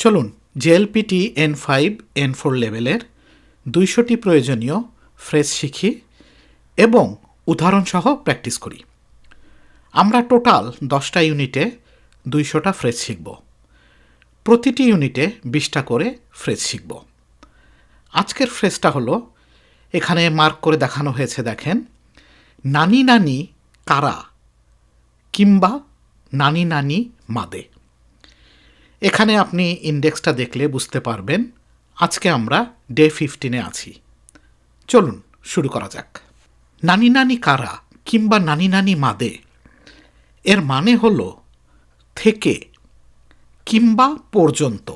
চলুন JLPT N5 N4 লেভেলের 200টি প্রয়োজনীয় ফ্রেজ শিখি এবং উদাহরণসহ প্র্যাকটিস করি। আমরা টোটাল 10টা ইউনিটে 200টা ফ্রেজ শিখব। প্রতিটি ইউনিটে 20টা করে ফ্রেজ শিখব। আজকের ফ্রেজটা হলো, এখানে মার্ক করে দেখানো হয়েছে, দেখেন, নানি নানি কারা কিংবা নানি নানি মাদে। এখানে আপনি ইন্ডেক্সটা দেখলে বুঝতে পারবেন আজকে আমরা ডে 15-এ আছি। চলুন শুরু করা যাক। নানি নানি কারা কিংবা নানি নানি মাদে এর মানে হলো থেকে কিংবা পর্যন্ত,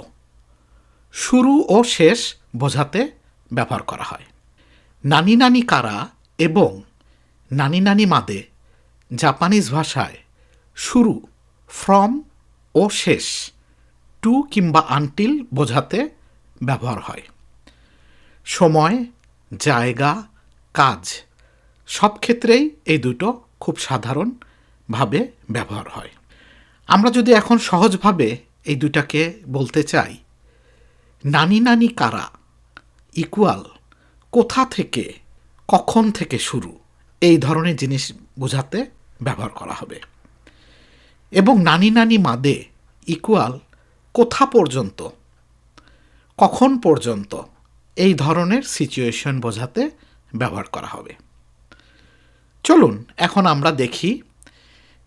শুরু ও শেষ বোঝাতে ব্যবহার করা হয়। নানি নানি কারা এবং নানি নানি মাদে জাপানিজ ভাষায় শুরু ফ্রম ও শেষ টু কিংবা আনটিল বোঝাতে ব্যবহার হয়। সময়, জায়গা, কাজ সব ক্ষেত্রেই এই দুটো খুব সাধারণভাবে ব্যবহার হয়। আমরা যদি এখন সহজভাবে এই দুটাকে বলতে চাই, নানি নানি কারা ইকুয়াল কোথা থেকে কখন থেকে শুরু, এই ধরনের জিনিস বোঝাতে ব্যবহার করা হবে। এবং নানি নানি মাদে ইকুয়াল কোথা পর্যন্ত কখন পর্যন্ত, এই ধরনের সিচুয়েশন বোঝাতে ব্যবহার করা হবে। চলুন এখন আমরা দেখি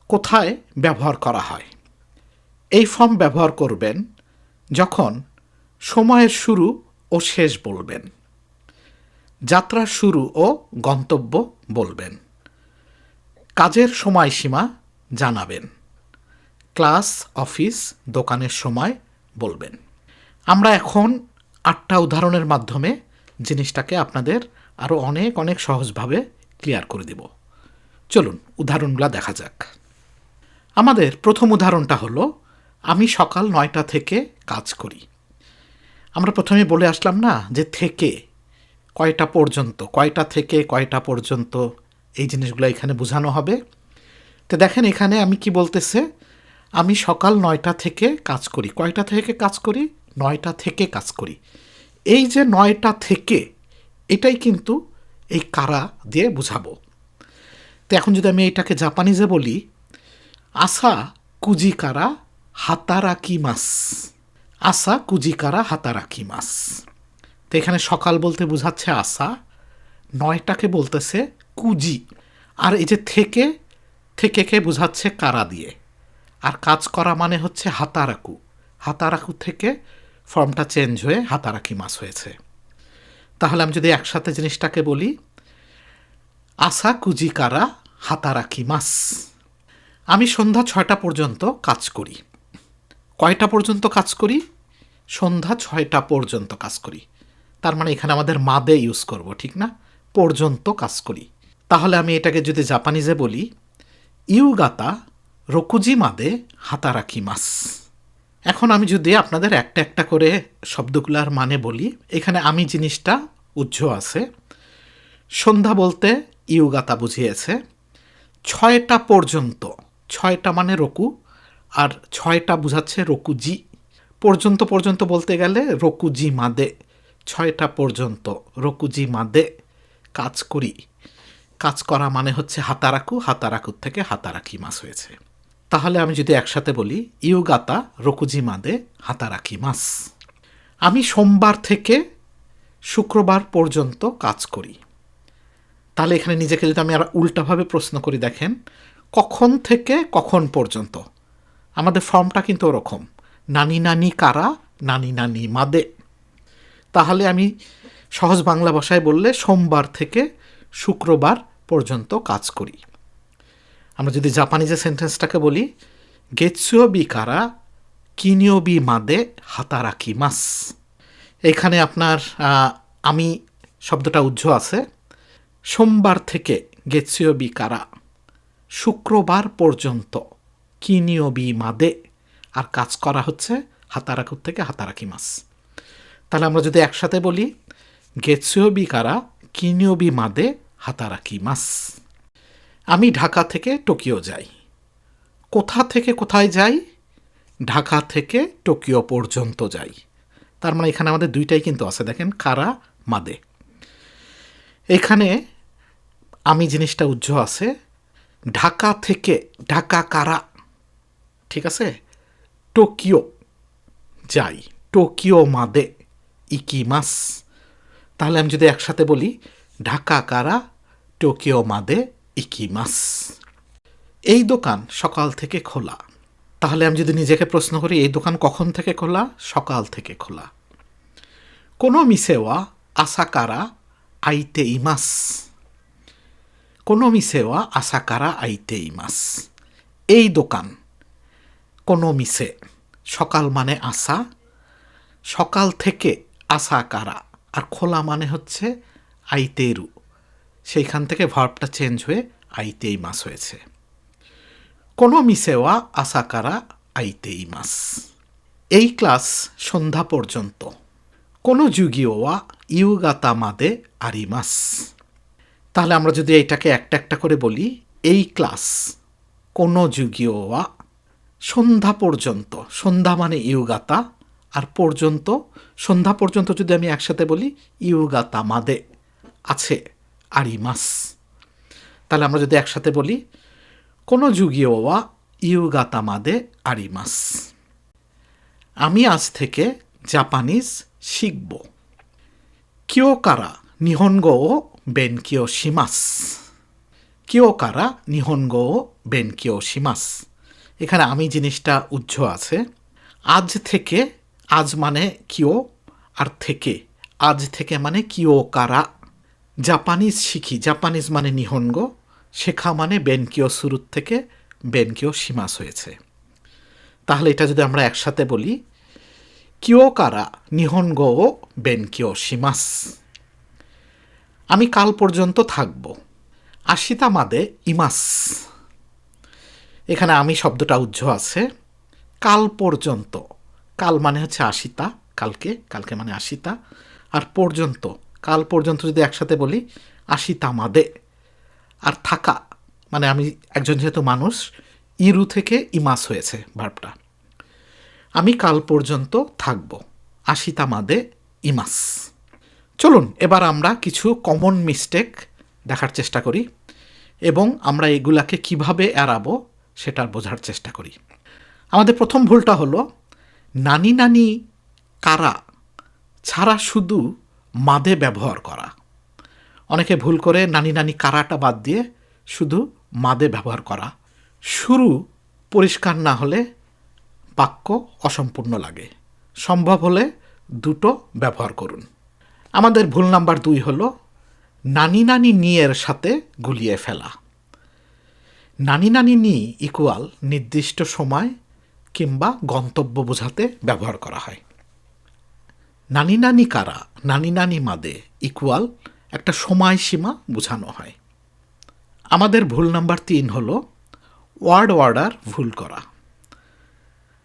কোথায় ব্যবহার করা হয়। এই ফর্ম ব্যবহার করবেন যখন সময়ের শুরু ও শেষ বলবেন, যাত্রার শুরু ও গন্তব্য বলবেন, কাজের সময়সীমা জানাবেন, ক্লাস, অফিস, দোকানের সময় বলবেন। আমরা এখন 8টা উদাহরণের মাধ্যমে জিনিসটাকে আপনাদের আরও অনেক অনেক সহজভাবে ক্লিয়ার করে দেব। চলুন উদাহরণগুলো দেখা যাক। আমাদের প্রথম উদাহরণটা হলো, আমি সকাল 9টা থেকে কাজ করি। আমরা প্রথমে বলে আসলাম না যে থেকে কয়টা পর্যন্ত, কয়টা থেকে কয়টা পর্যন্ত, এই জিনিসগুলো এখানে বোঝানো হবে। তো দেখেন এখানে আমি কি বলতেছে, আমি সকাল 9টা থেকে কাজ করি। কয়টা থেকে কাজ করি? 9টা থেকে কাজ করি। এই যে 9টা থেকে, এটাই কিন্তু এই কারা দিয়ে বুঝাবো। তো এখন যদি আমি এটাকে জাপানিজে বলি, আসা কুজিকারা হাতারাকি মাস, আসা কুজিকারা হাতারাকি মাস। তো এখানে সকাল বলতে বোঝাচ্ছে আসা, 9টাকে বলতেছে কুজি, আর এই যে থেকে থেকেকে বোঝাচ্ছে কারা দিয়ে, আর কাজ করা মানে হচ্ছে হাতারাকু। হাতারাকু থেকে ফর্মটা চেঞ্জ হয়ে হাতারাকি মাস হয়েছে। তাহলে আমি যদি একসাথে জিনিসটাকে বলি, আসা কুজিকারা হাতারাকি মাস, আমি সন্ধ্যা 6টা পর্যন্ত কাজ করি। কয়টা পর্যন্ত কাজ করি? সন্ধ্যা 6টা পর্যন্ত কাজ করি। তার মানে এখানে আমাদের মাদে ইউজ করব, ঠিক না? পর্যন্ত কাজ করি। তাহলে আমি এটাকে যদি জাপানিজে বলি, ইউগাতা রকুজি মাদে হাতারাকি মাস। এখন আমি যদি আপনাদের একটা একটা করে শব্দগুলার মানে বলি, এখানে আমি জিনিসটা উজ্জ্ব আছে। সন্ধ্যা বলতে ইউগাতা বুঝিয়েছে। 6টা পর্যন্ত, 6টা মানে রকু, আর 6টা বুঝাচ্ছে রকুজি। পর্যন্ত পর্যন্ত বলতে গেলে রকুজি মাদে, 6টা পর্যন্ত রকুজি মাদে কাজ করি। কাজ করা মানে হচ্ছে হাতারাকু, হাতারাকুর থেকে হাতারাকি মাস হয়েছে। তাহলে আমি যদি একসাথে বলি, ইউগাতা রকুজি মাদে হাতারাকি মাস, আমি সোমবার থেকে শুক্রবার পর্যন্ত কাজ করি। তাহলে এখানে নিজেকে যদি আমি আর উল্টাভাবে প্রশ্ন করি, দেখেন, কখন থেকে কখন পর্যন্ত, আমাদের ফর্মটা কিন্তু ওরকম, নানি নানি কারা নানি নানি মাদে। তাহলে আমি সহজ বাংলা ভাষায় বললে সোমবার থেকে শুক্রবার পর্যন্ত কাজ করি। আমরা যদি জাপানিজে সেন্টেন্সটাকে বলি, গেতসুয়োবি কারা কিনিয়োবি মাদে হাতারাকি মাস। এখানে আপনার আমি শব্দটা উজ্জ্ব আছে। সোমবার থেকে গেতসুয়োবি কারা শুক্রবার পর্যন্ত কিনিয়োবি মাদে, আর কাজ করা হচ্ছে হাতারাকুর থেকে হাতারাকি মাস। তাহলে আমরা যদি একসাথে বলি, গেতসুয়োবি কারা কিনিয়োবি মাদে হাতারাকি মাস। আমি ঢাকা থেকে টোকিও যাই। কোথা থেকে কোথায় যাই? ঢাকা থেকে টোকিও পর্যন্ত যাই। তার মানে এখানে আমাদের দুইটাই কিন্তু আছে, দেখেন কারা মাদে। এখানে আমি জিনিসটা উজ্জ্ব আছে, ঢাকা থেকে, ঢাকা কারা, ঠিক আছে, টোকিও যাই, টোকিও মাদে ইকিমাস। তাহলে আমি যদি একসাথে বলি ঢাকা কারা টোকিও মাদে ইকিমাস। এই দোকান সকাল থেকে খোলা। তাহলে আমি যদি নিজেকে প্রশ্ন করি এই দোকান কখন থেকে খোলা? সকাল থেকে খোলা। কোনো মিসেওয়া আসাকারা আইতে ইমাস। কোনো মিসেওয়া আসাকারা আইতে ইমাস। এই দোকান, কোনো মিসে, সকাল মানে আসা, সকাল থেকে আসাকারা, আর খোলা মানে হচ্ছে আইতেরু, সেইখান থেকে ভার্বটা চেঞ্জ হয়ে আইতে ইমাস হয়েছে। কোনো মিসেওয়া আসাকারা আইতে ইমাস। এই ক্লাস সন্ধ্যা পর্যন্ত। কোনো যুগীয়ওয়া ইউগাতা মাদে আরিমাস। তাহলে আমরা যদি এইটাকে একটা একটা করে বলি, এই ক্লাস কোনো যুগীয়ওয়া সন্ধ্যা পর্যন্ত, সন্ধ্যা মানে ইউগাতা, আর পর্যন্ত, সন্ধ্যা পর্যন্ত যদি আমি একসাথে বলি ইউগাতা মাদে আছে আরিমাস। তাহলে আমরা যদি একসাথে বলি কোনো যুগীয়ওয়া ইউগাতা মাদে আরিমাস। আমি আজ থেকে জাপানিজ শিখব। কিয়োকারা নিহনগো ও বেনকিও শিমাস। কিয়োকারা নিহনগো ও বেনকিও শিমাস। এখানে আমি জিনিসটা উজ্জ্ব আছে। আজ থেকে, আজ মানে কিও আর থেকে, আজ থেকে মানে কিয়োকারা। জাপানিজ শিখি, জাপানিজ মানে নিহনগো, শেখা মানে বেনকিও শুরুর থেকে বেনকিও শিমাস হয়েছে। তাহলে এটা যদি আমরা একসাথে বলি কিয়োকারা নিহনগো ও বেনকিও শিমাস। আমি কাল পর্যন্ত থাকব। আশিতা মাদে ইমাস। এখানে আমি শব্দটা উজ্জ্ব আছে। কাল পর্যন্ত, কাল মানে হচ্ছে আশিতা, কালকে, কালকে মানে আশিতা, আর পর্যন্ত, কাল পর্যন্ত যদি একসাথে বলি আশিতা মাদে। আর থাকা মানে আমি একজন যেহেতু মানুষ, ইরু থেকে ইমাস হয়েছে ভার্বটা। আমি কাল পর্যন্ত থাকব, আশিতা মাদে ইমাস। চলুন এবার আমরা কিছু কমন মিস্টেক দেখার চেষ্টা করি এবং আমরা এগুলাকে কিভাবে এড়াবো সেটার বোঝার চেষ্টা করি। আমাদের প্রথম ভুলটা হলো নানি নানি কারা ছাড়া শুধু মাদে ব্যবহার করা। অনেকে ভুল করে নানি নানি কারাটা বাদ দিয়ে শুধু মাদে ব্যবহার করা। শুরু পরিষ্কার না হলে বাক্য অসম্পূর্ণ লাগে। সম্ভব হলে দুটো ব্যবহার করুন। আমাদের ভুল নাম্বার 2 হলো নানি নানি নিয়ের সাথে গুলিয়ে ফেলা। নানি নানি নি ইকুয়াল নির্দিষ্ট সময় কিংবা গন্তব্য বোঝাতে ব্যবহার করা হয়। নানি নানি কারা, নানি নানি মাদে ইকুয়াল একটা সময়সীমা বোঝানো হয়। আমাদের ভুল নাম্বার 3 হলো ওয়ার্ড অর্ডার ভুল করা।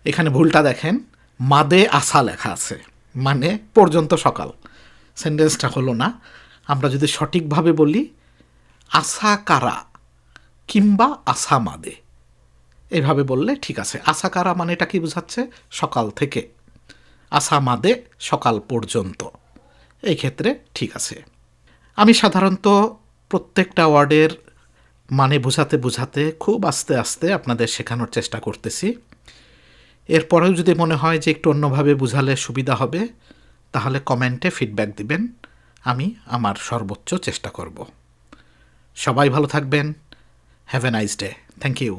এখানে ভুলটা দেখেন, মাদে আসা লেখা আছে, মানে পর্যন্ত সকাল। সেন্টেন্সটা হলো না। আমরা যদি সঠিকভাবে বলি আসা কারা কিংবা আসা মাদে, এইভাবে বললে ঠিক আছে। আসা কারা মানে এটা কি বোঝাচ্ছে? সকাল থেকে। আসা মাদে সকাল পর্যন্ত, এই ক্ষেত্রে ঠিক আছে। আমি সাধারণত প্রত্যেকটা ওয়ার্ডের মানে বোঝাতে বোঝাতে খুব আস্তে আস্তে আপনাদের শেখানোর চেষ্টা করতেছি। এরপরেও যদি মনে হয় যে একটু অন্যভাবে বোঝালে সুবিধা হবে তাহলে কমেন্টে ফিডব্যাক দিবেন, আমি আমার সর্বোচ্চ চেষ্টা করব। সবাই ভালো থাকবেন। Have a nice day. Thank you.